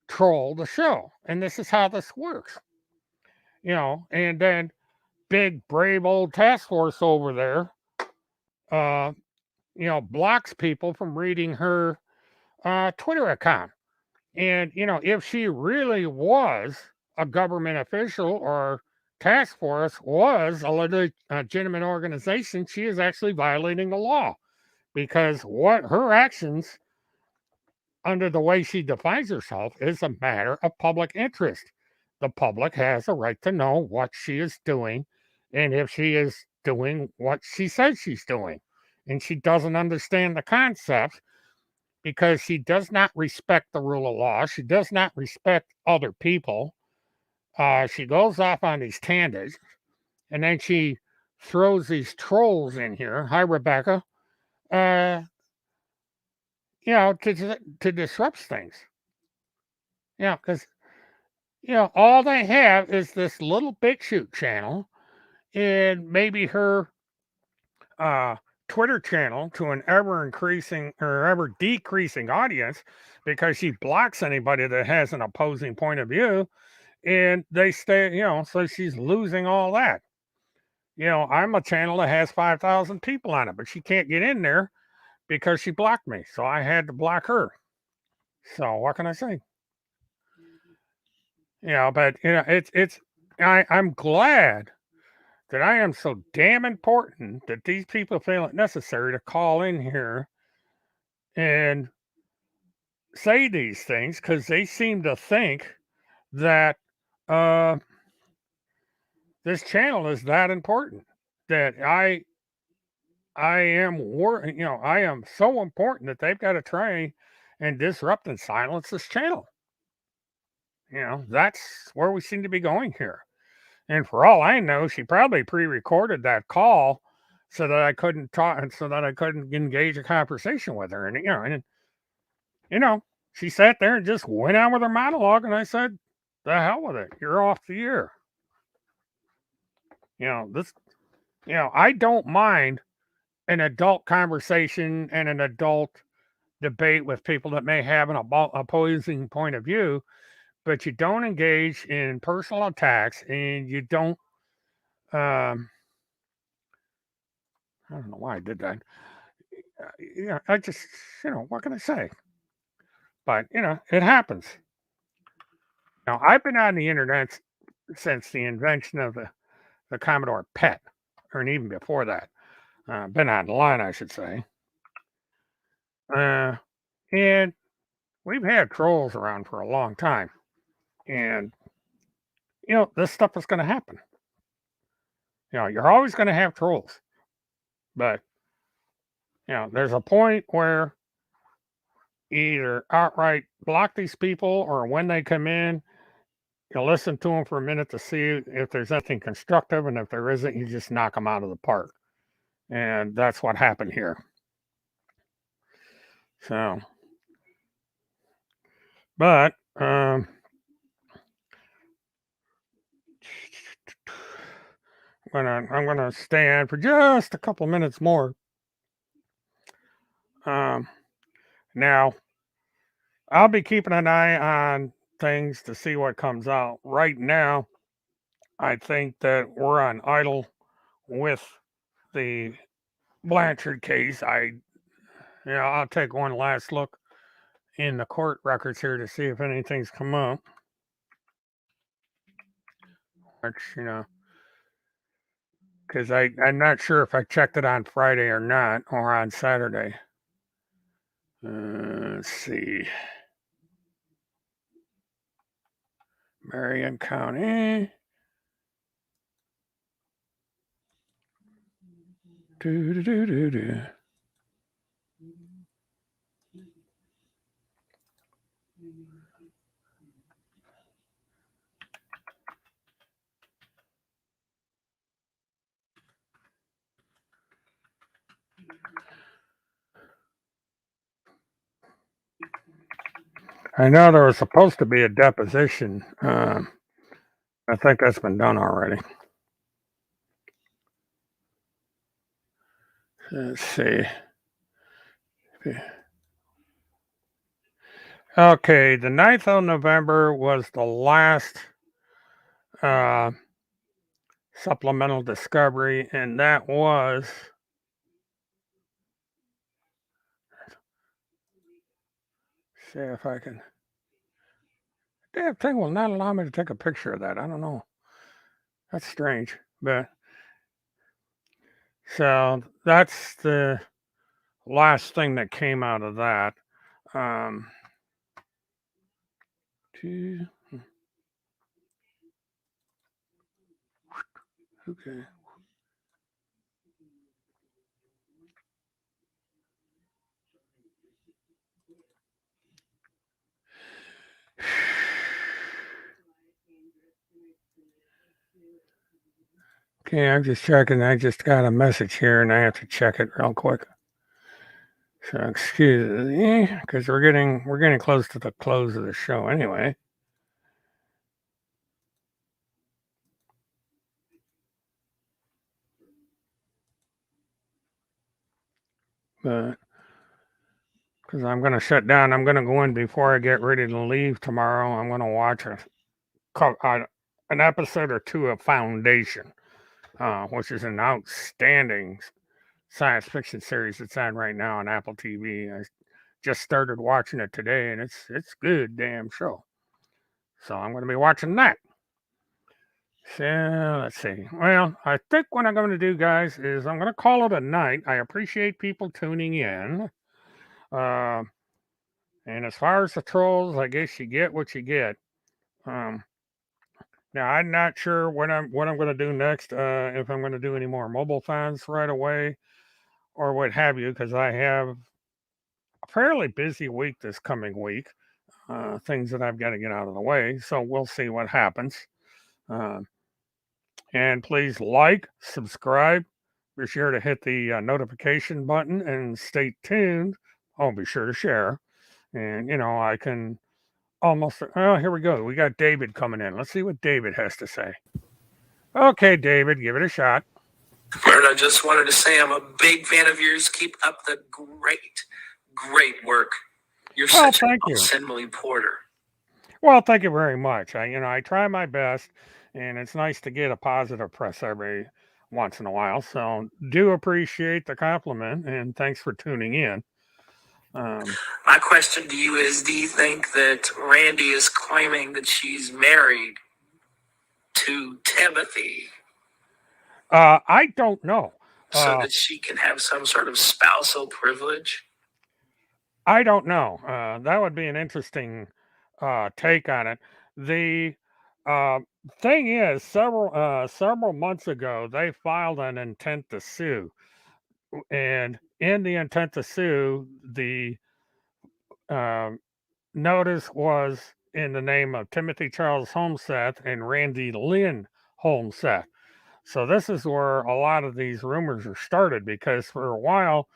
troll the show. And this is how this works. And then big, brave old task force over there, blocks people from reading her Twitter account. And, if she really was a government official or task force was a legitimate organization, she is actually violating the law because what her actions under the way she defines herself is a matter of public interest. The public has a right to know what she is doing and if she is doing what she says she's doing. And she doesn't understand the concept because she does not respect the rule of law. She does not respect other people. She goes off on these tangents and then she throws these trolls in here. Hi, Rebecca. To disrupt things. Because, all they have is this little BitChute channel and maybe her Twitter channel to an ever increasing or ever decreasing audience because she blocks anybody that has an opposing point of view. And they stay, so she's losing all that. I'm a channel that has 5,000 people on it, but she can't get in there because she blocked me. So I had to block her. So what can I say? But I'm glad that I am so damn important that these people feel it necessary to call in here and say these things because they seem to think that this channel is that important that I am so important that they've got to try and disrupt and silence this channel. That's where we seem to be going here. And for all I know, she probably pre-recorded that call so that I couldn't talk and so that I couldn't engage a conversation with her. And she sat there and just went on with her monologue, and I said, "The hell with it! You're off the air." I don't mind an adult conversation and an adult debate with people that may have an opposing point of view, but you don't engage in personal attacks and you don't. I don't know why I did that. I just, what can I say? But, it happens. Now, I've been on the internet since the invention of the Commodore PET, or even before that. Been online, I should say. And we've had trolls around for a long time. And, this stuff is going to happen. you're always going to have trolls, but there's a point where you either outright block these people, or when they come in, you listen to them for a minute to see if there's anything constructive, and if there isn't, you just knock them out of the park. And that's what happened here. So, but I'm gonna stay on for just a couple minutes more. Now I'll be keeping an eye on things to see what comes out. Right now, I think that we're on idle with the Blanchard case. I'll take one last look in the court records here to see if anything's come up. Which, because I'm not sure if I checked it on Friday or not, or on Saturday. Let's see. Marion County. Do. I know there was supposed to be a deposition. I think that's been done already. Let's see. Okay, the 9th of November was the last supplemental discovery, and that was see if I can. Damn thing will not allow me to take a picture of that. I don't know. That's strange, but so that's the last thing that came out of that. Okay. Okay, I'm just checking. I just got a message here, and I have to check it real quick. So excuse me, because we're getting close to the close of the show anyway. But because I'm going to shut down, I'm going to go in before I get ready to leave tomorrow. I'm going to watch an episode or two of Foundation, which is an outstanding science fiction series that's on right now on Apple TV. I just started watching it today, and it's good damn show. So I'm going to be watching that. So let's see. Well, I think what I'm going to do, guys, is I'm going to call it a night. I appreciate people tuning in. And as far as the trolls, I guess you get what you get. Now I'm not sure what I'm going to do next. If I'm going to do any more mobile fans right away, or what have you, because I have a fairly busy week this coming week. Things that I've got to get out of the way. So we'll see what happens. And please like, subscribe. Be sure to hit the notification button and stay tuned. Oh, be sure to share. And, I can almost. Oh, here we go. We got David coming in. Let's see what David has to say. Okay, David, give it a shot. Bert, I just wanted to say I'm a big fan of yours. Keep up the great work. You're such an awesome Emily Porter. Well, thank you very much. I try my best, and it's nice to get a positive press every once in a while. So do appreciate the compliment, and thanks for tuning in. My question to you is, do you think that Randy is claiming that she's married to Timothy? I don't know. So that she can have some sort of spousal privilege? I don't know. That would be an interesting take on it. The Uh, Thing is, several months ago, they filed an intent to sue, and in the intent to sue, the um, notice was in the name of Timothy Charles Homseth and Randy Lynn Homseth. So this is where a lot of these rumors are started because for a while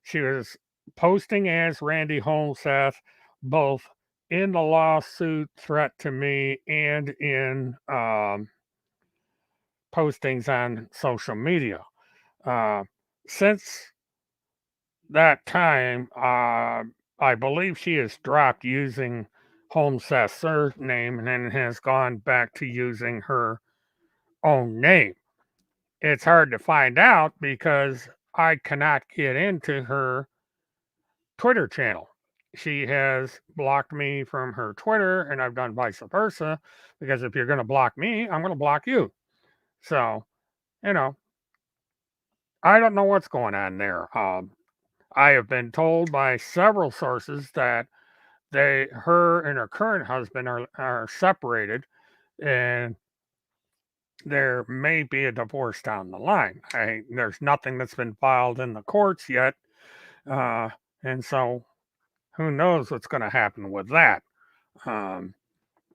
she was posting as Randy Homseth, both in the lawsuit threat to me and in postings on social media. Uh, since that time, I believe she has dropped using Homseth's surname and then has gone back to using her own name. It's hard to find out because I cannot get into her Twitter channel. She has blocked me from her Twitter, and I've done vice versa because if you're going to block me, I'm going to block you. So, you know, I don't know what's going on there. I have been told by several sources that her and her current husband are separated, and there may be a divorce down the line. There's nothing that's been filed in the courts yet, uh, and so who knows what's going to happen with that. Um,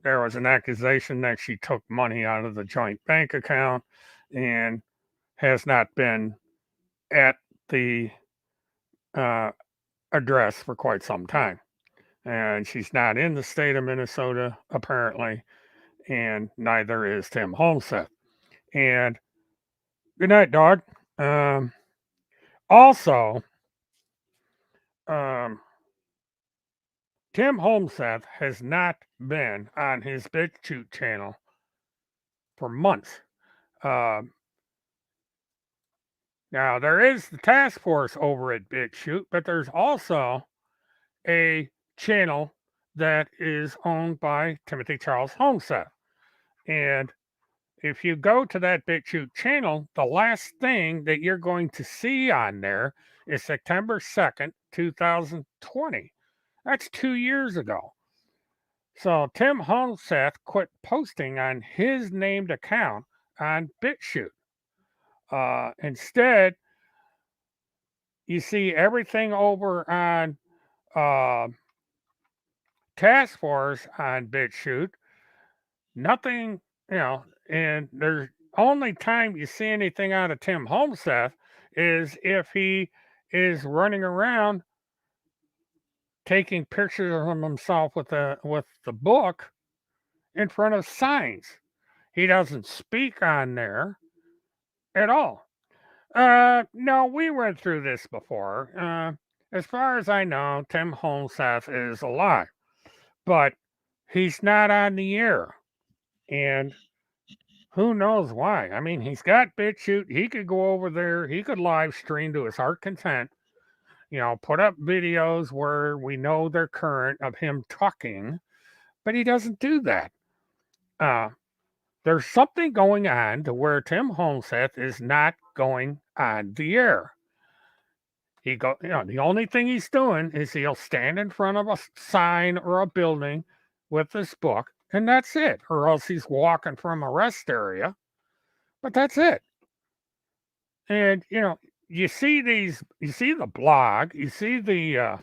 there was an accusation that she took money out of the joint bank account and has not been at the uh, address for quite some time. And she's not in the state of Minnesota, apparently, and neither is Tim Homseth. And good night, dog. Also, um, Tim Homseth has not been on his BitChute channel for months. Now, there is the task force over at BitChute, but there's also a channel that is owned by Timothy Charles Homseth. And if you go to that BitChute channel, the last thing that you're going to see on there is September 2nd, 2020. That's 2 years ago. So Tim Homseth quit posting on his named account on BitChute. Instead, you see everything over on Task Force on BitChute. Nothing, and there's only time you see anything out of Tim Homseth is if he is running around taking pictures of himself with the book in front of signs. He doesn't speak on there at all. No, we went through this before. As far as I know, Tim Homseth is alive, but he's not on the air. And who knows why? I mean, he's got BitChute. He could go over there. He could live stream to his heart content. Put up videos where we know they're current of him talking, but he doesn't do that. There's something going on to where Tim Homseth is not going on the air. The only thing he's doing is he'll stand in front of a sign or a building with this book, and that's it. Or else he's walking from a rest area, but that's it. And you see the blog, you see the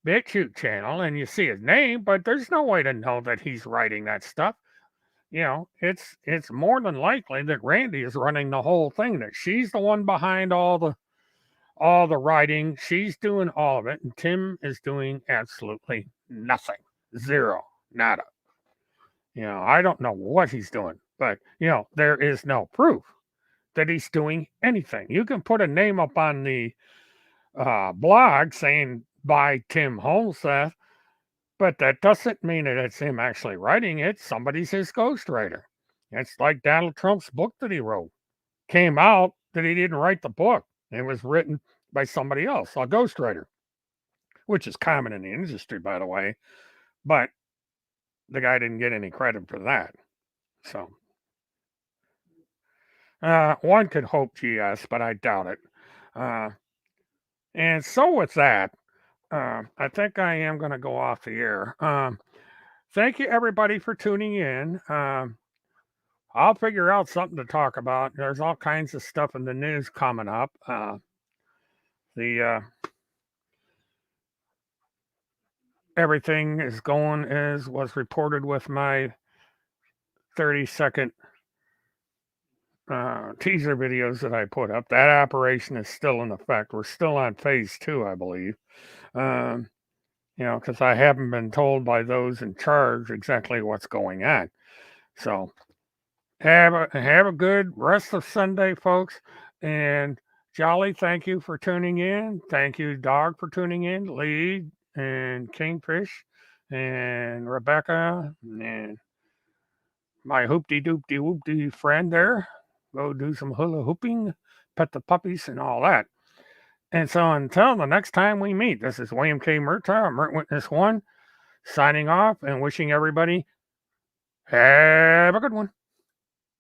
BitChute channel, and you see his name, but there's no way to know that he's writing that stuff. It's more than likely that Randy is running the whole thing. That she's the one behind all the writing. She's doing all of it, and Tim is doing absolutely nothing. Zero, nada. I don't know what he's doing, but there is no proof that he's doing anything. You can put a name up on the blog saying by Tim Homseth, but that doesn't mean that it's him actually writing it. Somebody's his ghostwriter. It's like Donald Trump's book that he wrote. Came out that he didn't write the book. It was written by somebody else, a ghostwriter, which is common in the industry, by the way. But the guy didn't get any credit for that. So one could hope yes, but I doubt it. And so with that, I think I am going to go off the air. Thank you, everybody, for tuning in. I'll figure out something to talk about. There's all kinds of stuff in the news coming up. Everything is going as was reported with my 30-second teaser videos that I put up. That operation is still in effect. We're still on phase 2, I believe. Because I haven't been told by those in charge exactly what's going on. So have a good rest of Sunday, folks. And Jolly, thank you for tuning in. Thank you, Dog, for tuning in. Lee and Kingfish and Rebecca and my hoopty-doopty-whoopty friend there. Go do some hula hooping, pet the puppies, and all that. And so until the next time we meet, this is William K. Murtaugh, Mert Witness 1, signing off and wishing everybody have a good one.